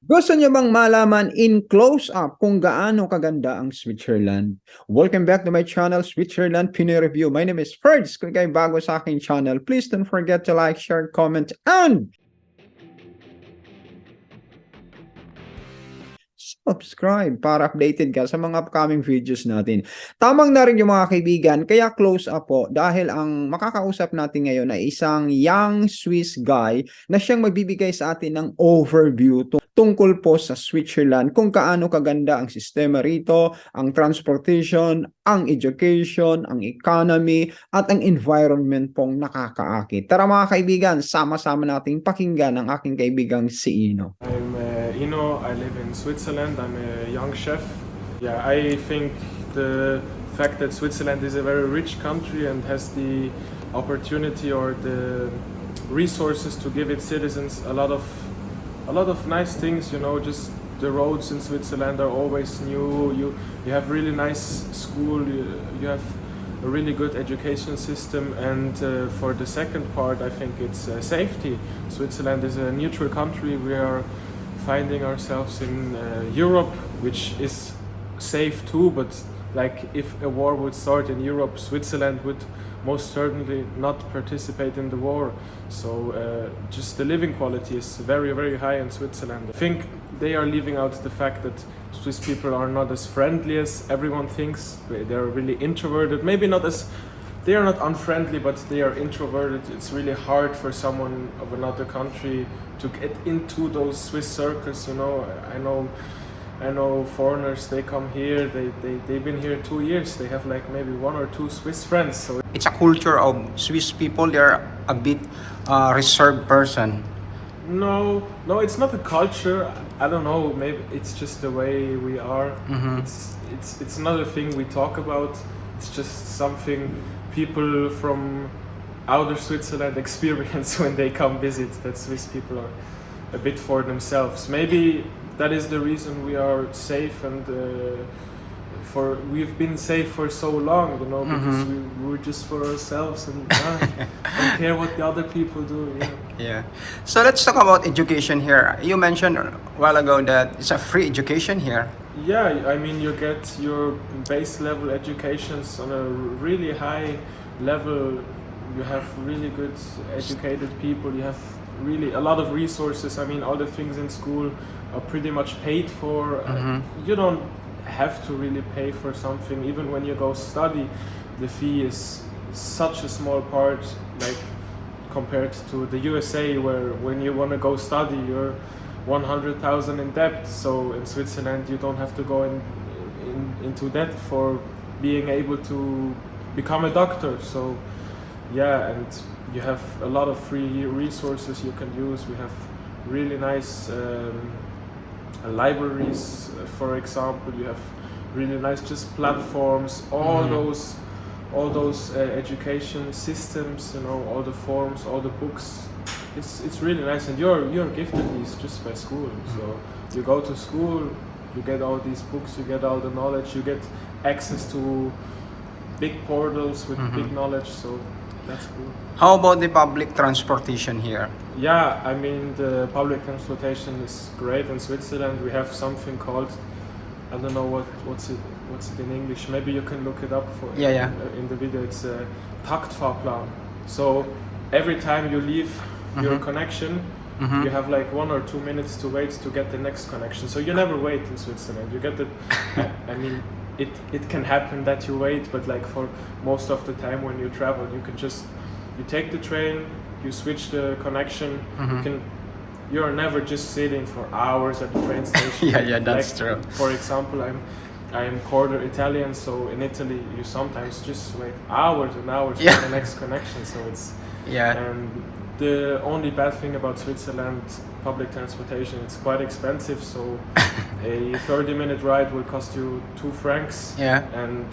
Gusto niyo bang malaman in close-up kung gaano kaganda ang Switzerland? Welcome back to my channel, Switzerland Pinoy Review. My name is Ferds. Kung kayo bago sa aking channel, please don't forget to like, share, comment, and subscribe para updated ka sa mga upcoming videos natin. Tamang na rin yung mga kaibigan, kaya close up po dahil ang makakausap natin ngayon ay isang young Swiss guy na siyang magbibigay sa atin ng overview tungkol po sa Switzerland, kung kaano kaganda ang sistema rito, ang transportation, ang education, ang economy, at ang environment pong nakakaakit. Tara mga kaibigan, sama-sama nating pakinggan ang aking kaibigang si Inno. I'm Inno, I live in Switzerland, I'm a young chef. Yeah, I think the fact that Switzerland is a very rich country and has the opportunity or the resources to give its citizens a lot of nice things, you know, just the roads in Switzerland are always new, you have really nice school, you have a really good education system, and for the second part I think it's safety. Switzerland is a neutral country, we are finding ourselves in Europe, which is safe too, but like if a war would start in Europe, Switzerland would most certainly not participate in the war. So just the living quality is very, very high in Switzerland. I think they are leaving out the fact that Swiss people are not as friendly as everyone thinks. They're really introverted, maybe not as, they are not unfriendly, but they are introverted. It's really hard for someone of another country to get into those Swiss circles, you know. I know foreigners, they come here, they've been here 2 years, they have like maybe 1 or 2 Swiss friends. So It's a culture of Swiss people. They're a bit reserved person. no, it's not a culture. I don't know, maybe it's just the way we are. It's not a thing we talk about. It's just something people from outer Switzerland experience when they come visit, that Swiss people are a bit for themselves. Maybe that is the reason we are safe, and we've been safe for so long, you know, because we're just for ourselves and don't care what the other people do. You know? Yeah. So let's talk about education here. You mentioned a while ago that it's a free education here. Yeah, I mean, you get your base level educations on a really high level. You have really good educated people. You have really a lot of resources. I mean, all the things in school are pretty much paid for. You don't have to really pay for something. Even when you go study, the fee is such a small part, like compared to the USA, where when you want to go study, you're 100,000 in debt. So in Switzerland, you don't have to go into debt for being able to become a doctor. So yeah, and you have a lot of free resources you can use. We have really nice libraries, for example. You have really nice just platforms, all those education systems, you know, all the forms, all the books. It's really nice, and you're gifted these just by school. So you go to school, you get all these books, you get all the knowledge, you get access to big portals with big knowledge. So that's cool. How about the public transportation here? Yeah, I mean, the public transportation is great in Switzerland. We have something called, I don't know what's it in English. Maybe you can look it up for in the video. It's a Taktfahrplan. So every time you leave your connection, you have like 1 or 2 minutes to wait to get the next connection. So you never wait in Switzerland. You get the, I mean, it can happen that you wait, but like for most of the time when you travel, you take the train, you switch the connection. You're never just sitting for hours at the train station. Yeah, that's true. For example, I'm quarter Italian, so in Italy you sometimes just wait hours and hours for the next connection. So it's and the only bad thing about Switzerland public transportation, it's quite expensive. So a 30-minute ride will cost you 2 francs. Yeah. And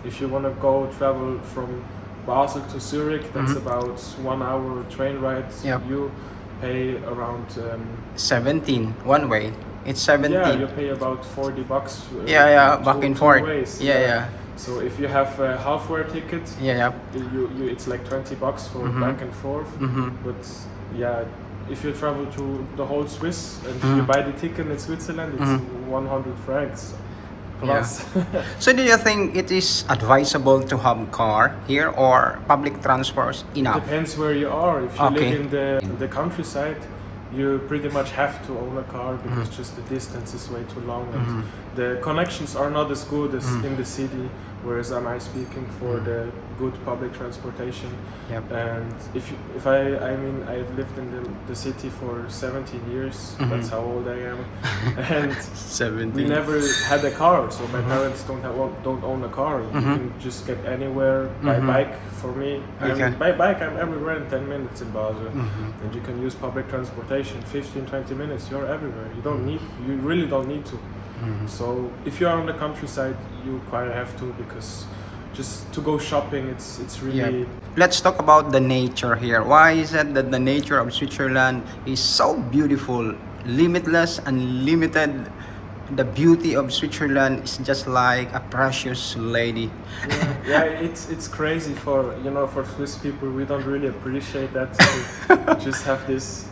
if you want to travel from Basel to Zurich, that's about 1 hour train ride. Yep. You pay around 17 one way. It's 17. Yeah, you pay about $40. Back and forth. Ways. Yeah. So if you have a half-hour ticket, Yeah. it's like $20 for back and forth. But yeah, if you travel to the whole Swiss and you buy the ticket in Switzerland, it's 100 francs plus. So do you think it is advisable to have car here or public transport enough? Depends where you are. If you Okay. live in the countryside, you pretty much have to own a car because just the distance is way too long and the connections are not as good as in the city. Whereas am I speaking for the good public transportation? Yep. And if I mean I've lived in the city for 17 years. That's how old I am, and 17. we never had a car. So my parents don't own a car. You can just get anywhere by bike. For me, Okay. by bike I'm everywhere in 10 minutes in Basel, and you can use public transportation 15-20 minutes. You're everywhere. You really don't need to. So if you are on the countryside, you quite have to, because just to go shopping, it's really. Let's talk about the nature here. Why is it that the nature of Switzerland is so beautiful, limitless, unlimited? The beauty of Switzerland is just like a precious lady. Yeah, it's crazy for Swiss people. We don't really appreciate that. To just have this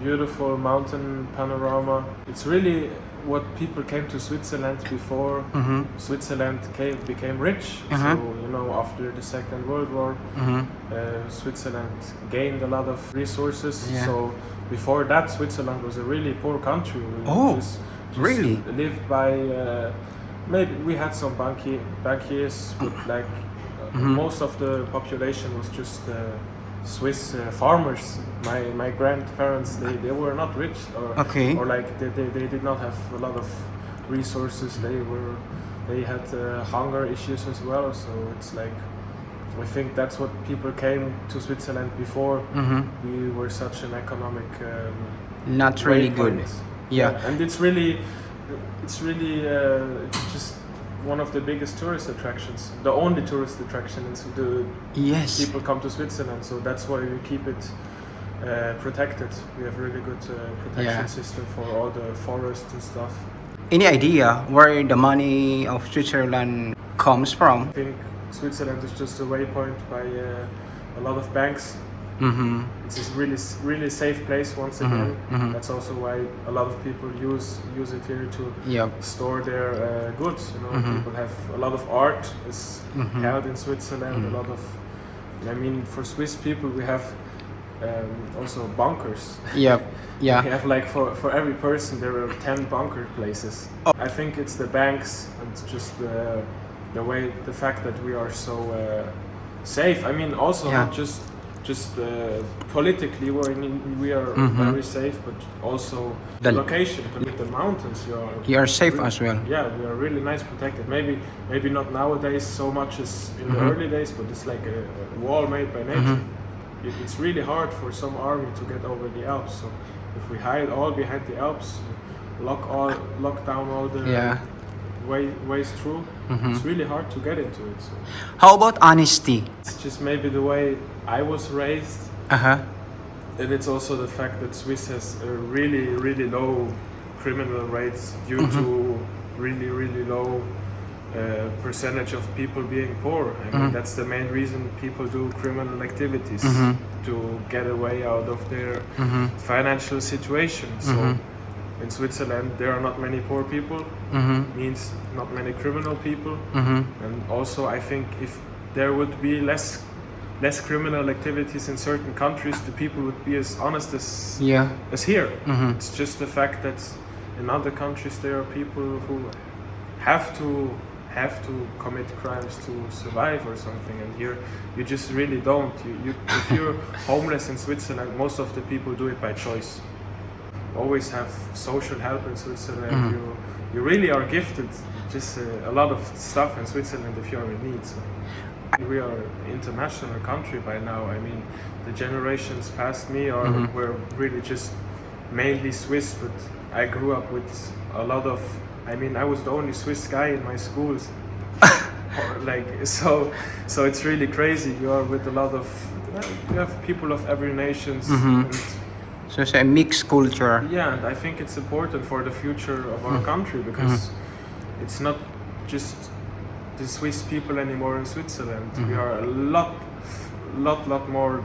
beautiful mountain panorama. It's really what people came to Switzerland before Switzerland became rich. So after the Second World War, Switzerland gained a lot of resources. Yeah. So before that, Switzerland was a really poor country. Oh, just really? lived by maybe we had some bankiers, but like most of the population was just Swiss farmers. My grandparents, they were not rich, or like they did not have a lot of resources. They had hunger issues as well. So it's like, I think that's what people came to Switzerland before. We were such an economic Not really good. waypoint. Yeah. And it's really just one of the biggest tourist attractions, the only tourist attraction. Yes. People come to Switzerland, so that's why we keep it protected. We have really good protection system for all the forests and stuff. Any idea where the money of Switzerland comes from? I think Switzerland is just a waypoint by a lot of banks. It's a really safe place once again. That's also why a lot of people use it here to store their goods. People have a lot of art is held in Switzerland. A lot of, for Swiss people we have also bunkers. Yep. Yeah. We have like for every person there are 10 bunker places. I think it's the banks and just the fact that we are so safe. Also not just politically we are very safe, but also the location with the mountains. You are safe really, as well. Yeah, we are really nice protected. Maybe not nowadays so much as in the early days, but it's like a wall made by nature. It's really hard for some army to get over the Alps. So if we hide all behind the Alps, lock down all the ways through, it's really hard to get into it. So How about honesty? it's just maybe the way I was raised, and it's also the fact that Swiss has a really, really low criminal rates due to really, really low percentage of people being poor. That's the main reason people do criminal activities, to get away out of their financial situation. So in Switzerland there are not many poor people, means not many criminal people, and also I think if there would be less criminal activities in certain countries, the people would be as honest as here. It's just the fact that in other countries there are people who have to commit crimes to survive or something, and here you just really don't. If you're homeless in Switzerland, most of the people do it by choice. Always have social help in Switzerland. You really are gifted just a lot of stuff in Switzerland if you are in need. So we are an international country by now. The generations past me were really just mainly Swiss, but I grew up with a lot of. I was the only Swiss guy in my schools. So it's really crazy. You are with a lot of. You have people of every nations. And So it's a mixed culture. yeah, and I think it's important for the future of our country, because it's not just the Swiss people anymore in Switzerland. We are a lot more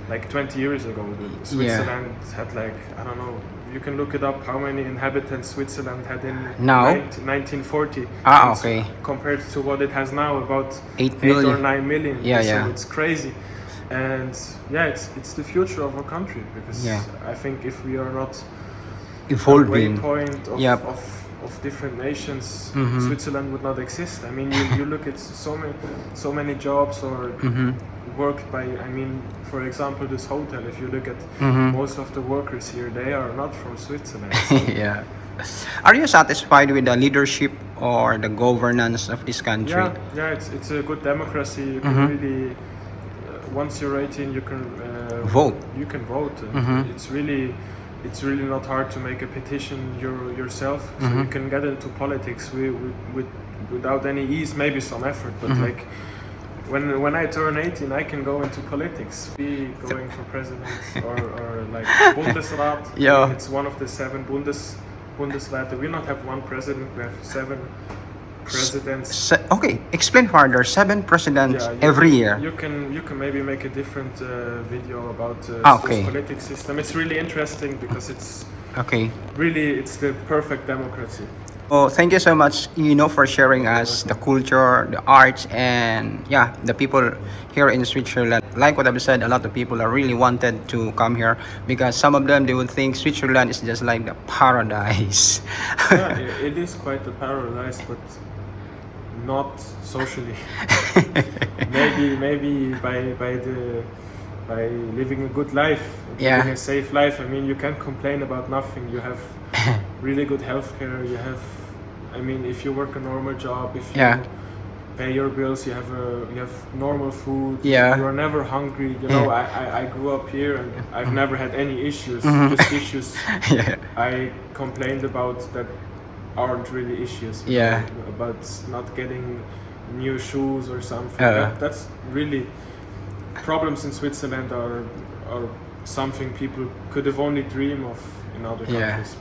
like 20 years ago. Switzerland had like, I don't know, you can look it up how many inhabitants Switzerland had in Now? 1940. Ah, And okay. compared to what it has now, about 8 8 or million. 9 million. Yeah, so yeah. it's crazy. And yeah, it's the future of our country, because Yeah. I think if we are not Evolving. waypoint of, Yep. of different nations, Mhm. Switzerland would not exist. I mean, you look at so many jobs or Mhm. work by, I mean, for example, this hotel, if you look at Mhm. most of the workers here, they are not from Switzerland. So Yeah. Are you satisfied with the leadership or the governance of this country? yeah, it's a good democracy. You can Mhm. really, once you're 18, you can Vote. You can vote, and Mhm. it's really not hard to make a petition yourself. So Mhm. you can get into politics without any ease, maybe some effort, but Mhm. like. When I turn 18, I can go into politics, be going for president or like Bundesrat. Yeah. It's one of the 7 Bundesräte. We not have one president, we have 7 presidents. Okay, explain further. 7 presidents Yeah, every year. You can maybe make a different video about Okay. Swiss political system. It's really interesting because it's Okay. the perfect democracy. Oh, thank you so much, for sharing us the culture, the arts, and yeah, the people here in Switzerland. Like what I've said, a lot of people are really wanted to come here because some of them they would think Switzerland is just like the paradise. Yeah, it is quite a paradise, but not socially. maybe by living a good life, Yeah. living a safe life. I mean, you can't complain about nothing. You have really good healthcare. You have, I mean, if you work a normal job, if you Yeah. pay your bills, you have normal food. Yeah. You are never hungry. You know, I grew up here and I've never had any issues. Mhm. Just issues Yeah. I complained about that aren't really issues. you Yeah. know, about not getting new shoes or something. Uh. That's really problems in Switzerland are something people could have only dream of in other Yeah. countries. But